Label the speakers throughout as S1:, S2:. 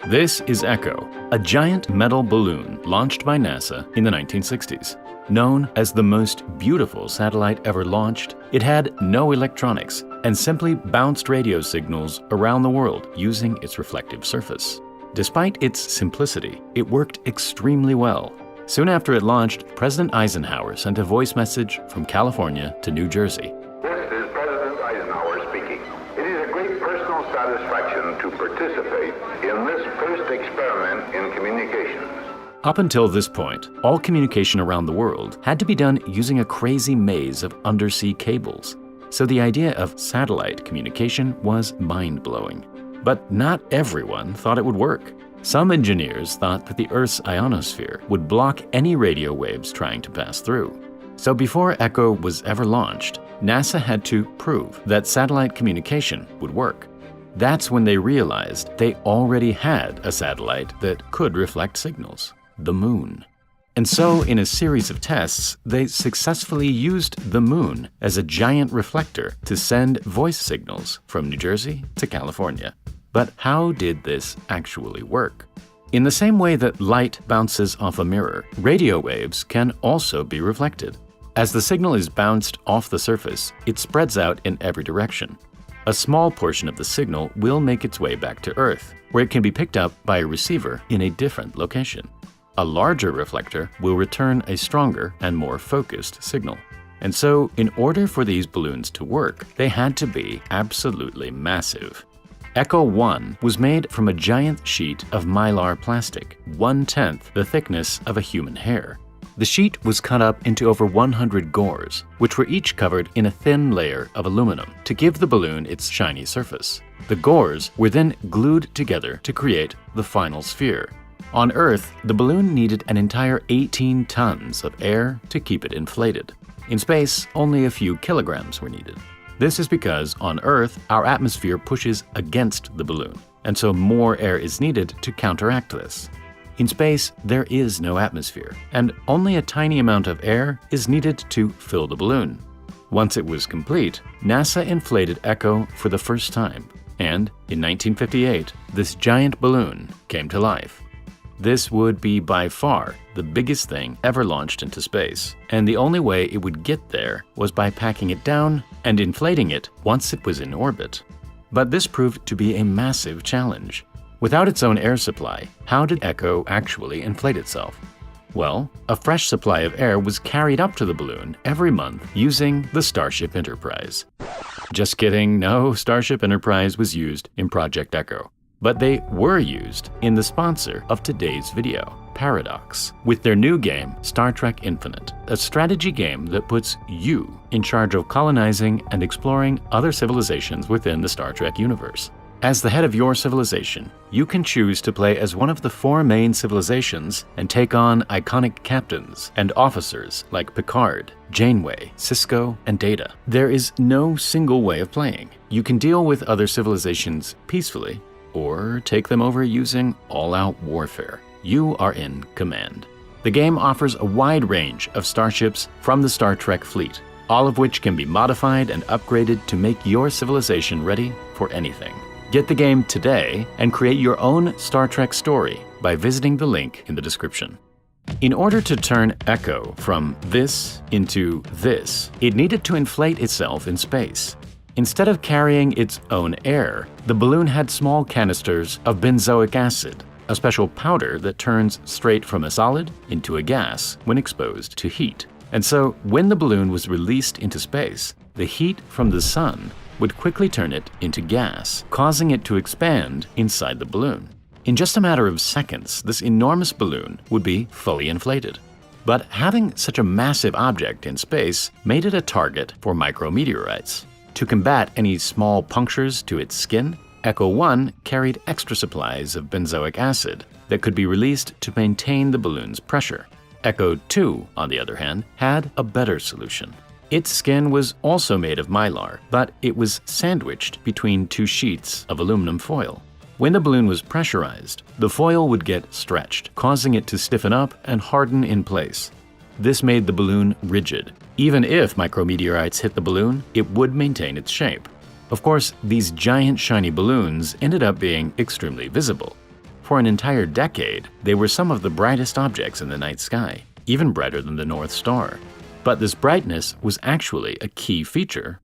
S1: This is Echo, a giant metal balloon launched by NASA in the 1960s. Known as the most beautiful satellite ever launched, it had no electronics and simply bounced radio signals around the world using its reflective surface. Despite its simplicity, it worked extremely well. Soon after it launched, President Eisenhower sent a voice message from California to New Jersey.
S2: This is President Eisenhower speaking. It is a great personal satisfaction to participate in this first experiment in communications.
S1: Up until this point, all communication around the world had to be done using a crazy maze of undersea cables. So the idea of satellite communication was mind-blowing. But not everyone thought it would work. Some engineers thought that the Earth's ionosphere would block any radio waves trying to pass through. So before Echo was ever launched, NASA had to prove that satellite communication would work. That's when they realized they already had a satellite that could reflect signals: the Moon. And so, in a series of tests, they successfully used the Moon as a giant reflector to send voice signals from New Jersey to California. But how did this actually work? In the same way that light bounces off a mirror, radio waves can also be reflected. As the signal is bounced off the surface, it spreads out in every direction. A small portion of the signal will make its way back to Earth, where it can be picked up by a receiver in a different location. A larger reflector will return a stronger and more focused signal. And so, in order for these balloons to work, they had to be absolutely massive. Echo 1 was made from a giant sheet of mylar plastic, 1/10 the thickness of a human hair. The sheet was cut up into over 100 gores, which were each covered in a thin layer of aluminum to give the balloon its shiny surface. The gores were then glued together to create the final sphere. On Earth, the balloon needed an entire 18 tons of air to keep it inflated. In space, only a few kilograms were needed. This is because on Earth, our atmosphere pushes against the balloon, and so more air is needed to counteract this. In space, there is no atmosphere, and only a tiny amount of air is needed to fill the balloon. Once it was complete, NASA inflated Echo for the first time, and in 1958, this giant balloon came to life. This would be by far the biggest thing ever launched into space, and the only way it would get there was by packing it down and inflating it once it was in orbit. But this proved to be a massive challenge. Without its own air supply, how did Echo actually inflate itself? Well, a fresh supply of air was carried up to the balloon every month using the Starship Enterprise. Just kidding, no Starship Enterprise was used in Project Echo. But they were used in the sponsor of today's video, Paradox, with their new game, Star Trek Infinite, a strategy game that puts you in charge of colonizing and exploring other civilizations within the Star Trek universe. As the head of your civilization, you can choose to play as one of the 4 main civilizations and take on iconic captains and officers like Picard, Janeway, Sisko, and Data. There is no single way of playing. You can deal with other civilizations peacefully, or take them over using all-out warfare. You are in command. The game offers a wide range of starships from the Star Trek fleet, all of which can be modified and upgraded to make your civilization ready for anything. Get the game today and create your own Star Trek story by visiting the link in the description. In order to turn Echo from this into this, it needed to inflate itself in space. Instead of carrying its own air, the balloon had small canisters of benzoic acid, a special powder that turns straight from a solid into a gas when exposed to heat. And so, when the balloon was released into space, the heat from the sun would quickly turn it into gas, causing it to expand inside the balloon. In just a matter of seconds, this enormous balloon would be fully inflated. But having such a massive object in space made it a target for micrometeorites. To combat any small punctures to its skin, Echo 1 carried extra supplies of benzoic acid that could be released to maintain the balloon's pressure. Echo 2, on the other hand, had a better solution. Its skin was also made of mylar, but it was sandwiched between 2 sheets of aluminum foil. When the balloon was pressurized, the foil would get stretched, causing it to stiffen up and harden in place. This made the balloon rigid. Even if micrometeorites hit the balloon, it would maintain its shape. Of course, these giant shiny balloons ended up being extremely visible. For an entire decade, they were some of the brightest objects in the night sky, even brighter than the North Star. But this brightness was actually a key feature.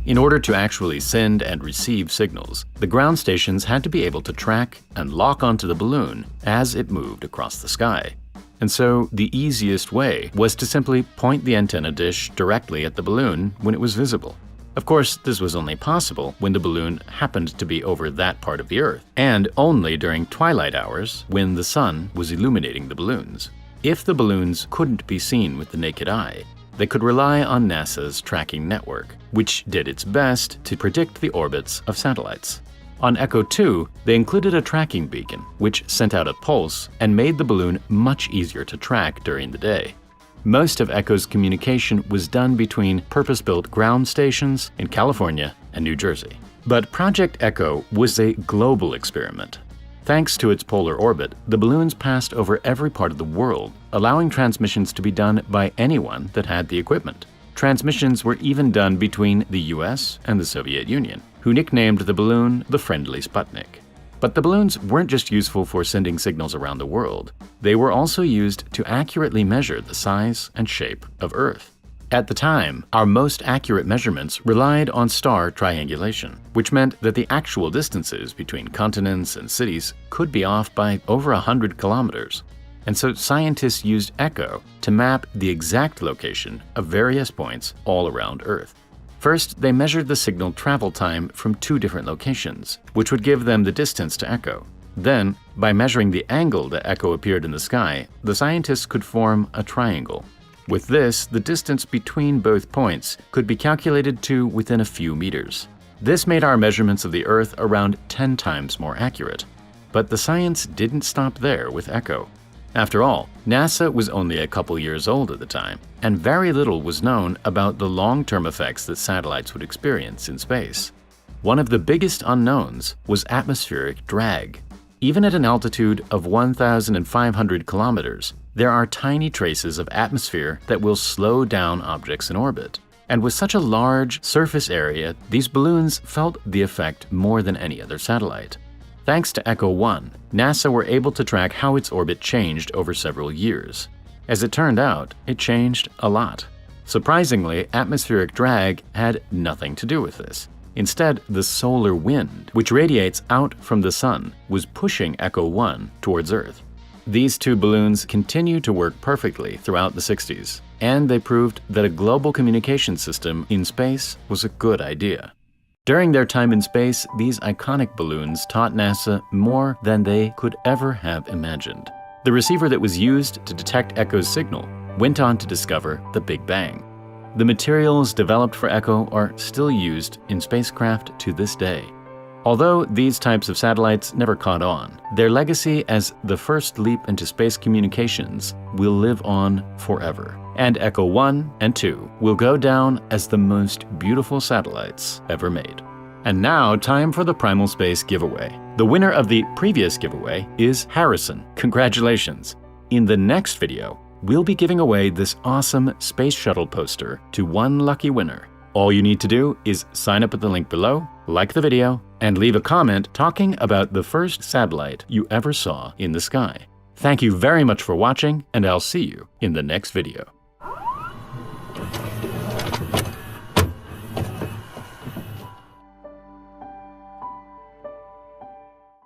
S1: In order to actually send and receive signals, the ground stations had to be able to track and lock onto the balloon as it moved across the sky. And so the easiest way was to simply point the antenna dish directly at the balloon when it was visible. Of course, this was only possible when the balloon happened to be over that part of the Earth, and only during twilight hours when the sun was illuminating the balloons. If the balloons couldn't be seen with the naked eye, they could rely on NASA's tracking network, which did its best to predict the orbits of satellites. On Echo 2, they included a tracking beacon, which sent out a pulse and made the balloon much easier to track during the day. Most of Echo's communication was done between purpose-built ground stations in California and New Jersey. But Project Echo was a global experiment. Thanks to its polar orbit, the balloons passed over every part of the world, allowing transmissions to be done by anyone that had the equipment. Transmissions were even done between the US and the Soviet Union, who nicknamed the balloon the Friendly Sputnik. But the balloons weren't just useful for sending signals around the world. They were also used to accurately measure the size and shape of Earth. At the time, our most accurate measurements relied on star triangulation, which meant that the actual distances between continents and cities could be off by over 100 kilometers. And so scientists used Echo to map the exact location of various points all around Earth. First, they measured the signal travel time from 2 different locations, which would give them the distance to Echo. Then, by measuring the angle that Echo appeared in the sky, the scientists could form a triangle. With this, the distance between both points could be calculated to within a few meters. This made our measurements of the Earth around 10 times more accurate. But the science didn't stop there with Echo. After all, NASA was only a couple years old at the time, and very little was known about the long-term effects that satellites would experience in space. One of the biggest unknowns was atmospheric drag. Even at an altitude of 1,500 kilometers, there are tiny traces of atmosphere that will slow down objects in orbit. And with such a large surface area, these balloons felt the effect more than any other satellite. Thanks to Echo 1, NASA were able to track how its orbit changed over several years. As it turned out, it changed a lot. Surprisingly, atmospheric drag had nothing to do with this. Instead, the solar wind, which radiates out from the sun, was pushing Echo 1 towards Earth. These 2 balloons continued to work perfectly throughout the 60s, and they proved that a global communication system in space was a good idea. During their time in space, these iconic balloons taught NASA more than they could ever have imagined. The receiver that was used to detect Echo's signal went on to discover the Big Bang. The materials developed for Echo are still used in spacecraft to this day. Although these types of satellites never caught on, their legacy as the first leap into space communications will live on forever. And Echo 1 and 2 will go down as the most beautiful satellites ever made. And now, time for the Primal Space giveaway. The winner of the previous giveaway is Harrison. Congratulations! In the next video, we'll be giving away this awesome Space Shuttle poster to one lucky winner. All you need to do is sign up at the link below, like the video, and leave a comment talking about the first satellite you ever saw in the sky. Thank you very much for watching, and I'll see you in the next video.